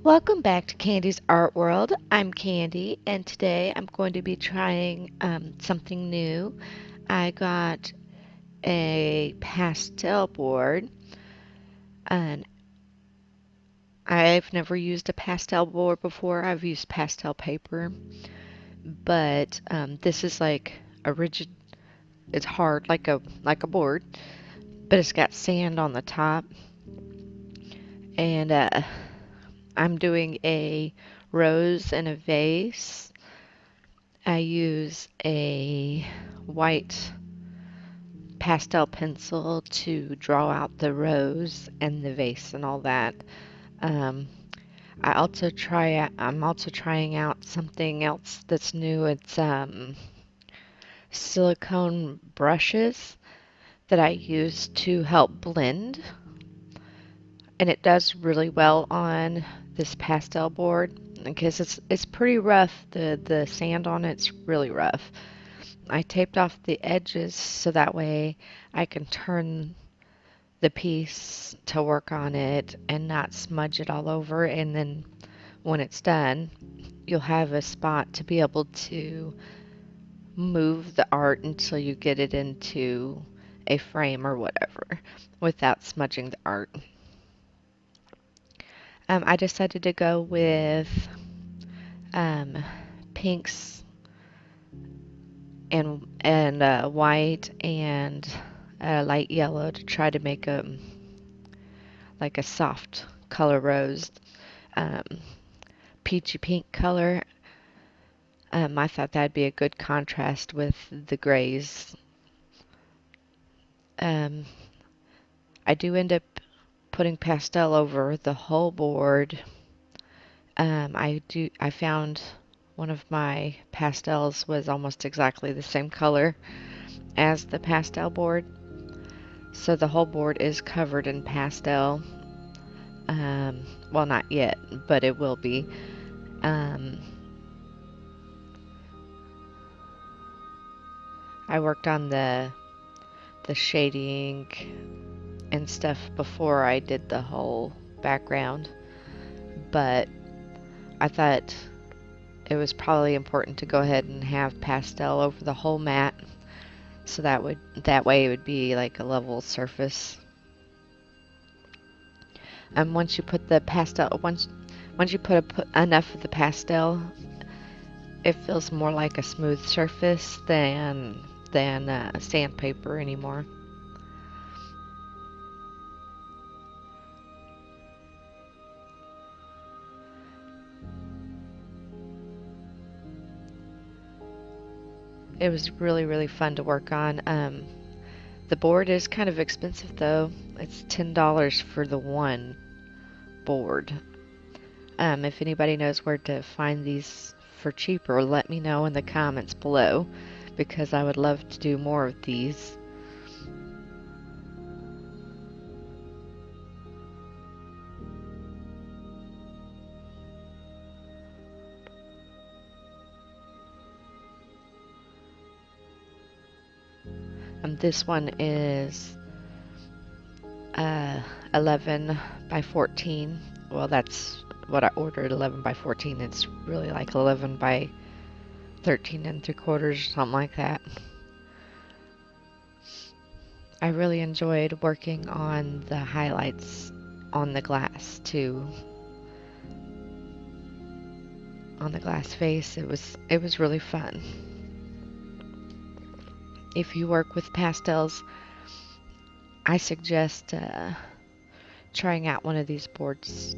Welcome back to Candy's Art World. I'm Candy, and today I'm going to be trying something new. I got a pastel board, and I've never used a pastel board before. I've used pastel paper, but this is like a rigid. It's hard, like a board, but it's got sand on the top, and I'm doing a rose in a vase. I use a white pastel pencil to draw out the rose and the vase and all that. Um, I'm also trying out something else that's new. It's silicone brushes that I use to help blend, and it does really well on this pastel board because it's pretty rough. The sand on it's really rough. I taped off the edges so that way I can turn the piece to work on it and not smudge it all over. And then when it's done, you'll have a spot to be able to move the art until you get it into a frame or whatever without smudging the art. I decided to go with um, pinks and white and light yellow to try to make a like a soft color rose. Um, Peachy pink color. I thought that'd be a good contrast with the grays. Um, I do end up putting pastel over the whole board. I found one of my pastels was almost exactly the same color as the pastel board. So the whole board is covered in pastel. Well, not yet, but it will be. Um, I worked on the shading and stuff before I did the whole background, but I thought it was probably important to go ahead and have pastel over the whole mat so that way it would be like a level surface. And once you put the pastel once you put enough of the pastel, it feels more like a smooth surface than sandpaper anymore. It was really fun to work on. The board is kind of expensive though. It's $10 for the one board. If anybody knows where to find these for cheaper, let me know in the comments below because I would love to do more of these. This one is uh, 11 by 14. Well, that's what I ordered, 11 by 14. It's really like 11 by 13 and 3/4, something like that. I really enjoyed working on the highlights on the glass too. On the glass face, it was really fun. If you work with pastels, I suggest trying out one of these boards.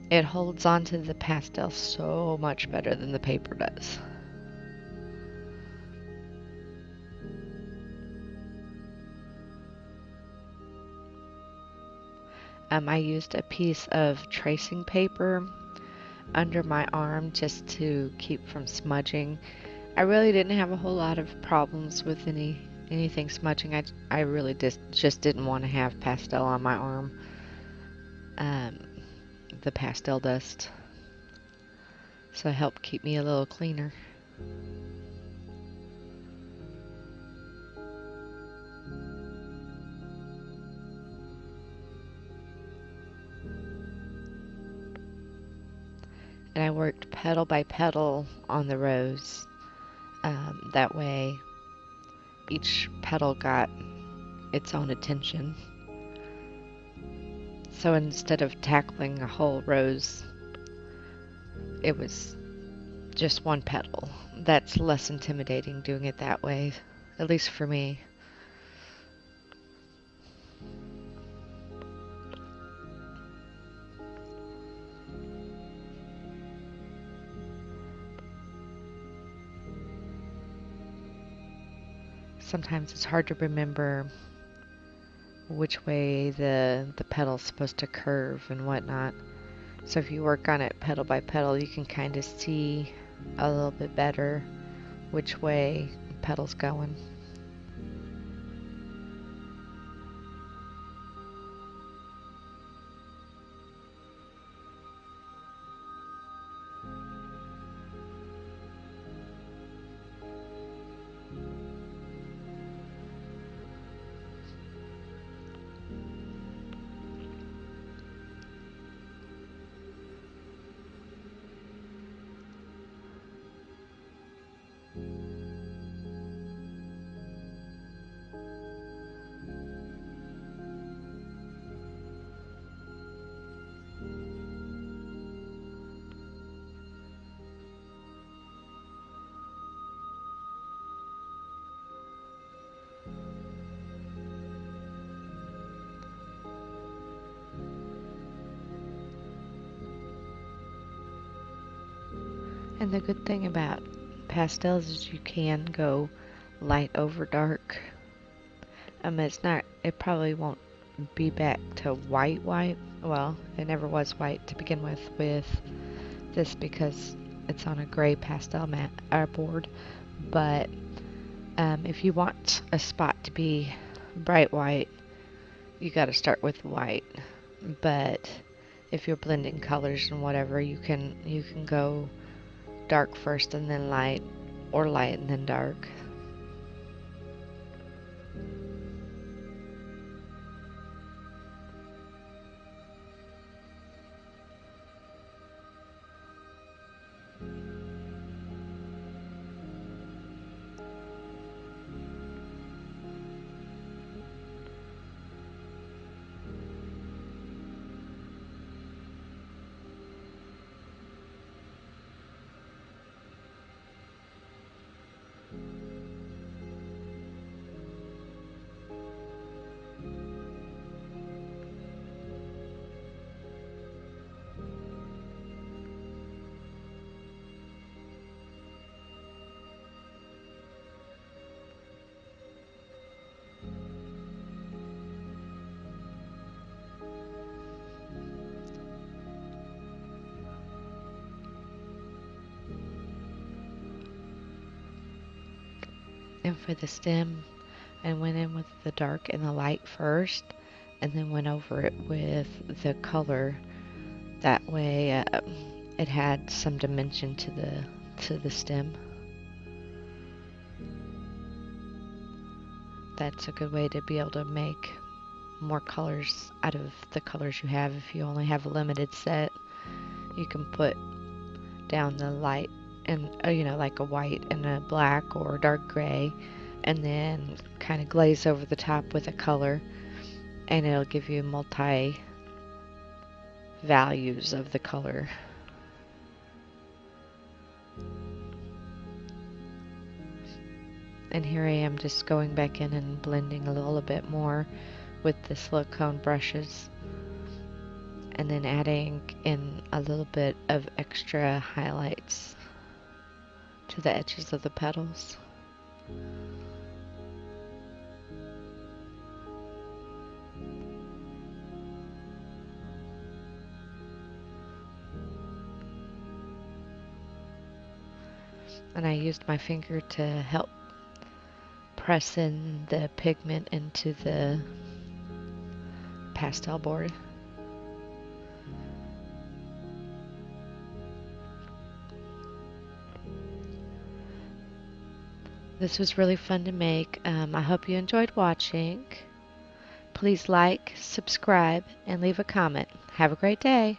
It holds onto the pastel so much better than the paper does. I used a piece of tracing paper under my arm just to keep from smudging. I really didn't have a whole lot of problems with anything smudging. I really just didn't want to have pastel on my arm. Um, the pastel dust. So it helped keep me a little cleaner. and I worked petal by petal on the rose. That way each petal got its own attention. So instead of tackling a whole rose, it was just one petal. That's less intimidating doing it that way, at least for me. Sometimes it's hard to remember which way the petal's supposed to curve and whatnot. So if you work on it petal by petal, you can kind of see a little bit better which way the petal's going. And the good thing about pastels is you can go light over dark. It probably won't be back to white. Well, it never was white to begin with this because it's on a gray pastel board. But if you want a spot to be bright white, you got to start with white. But if you're blending colors and whatever, you can go dark first and then light, or light and then dark. And for the stem, I went in with the dark and the light first, and then went over it with the color. That way, it had some dimension to the stem. That's a good way to be able to make more colors out of the colors you have. If you only have a limited set, you can put down the light and like a white and a black or a dark gray, and then kind of glaze over the top with a color, and it'll give you multi values of the color. And here I am just going back in and blending a little bit more with the silicone brushes, and then adding in a little bit of extra highlights to the edges of the petals. And I used my finger to help press in the pigment into the pastel board. This was really fun to make. I hope you enjoyed watching. Please like, subscribe, and leave a comment. Have a great day.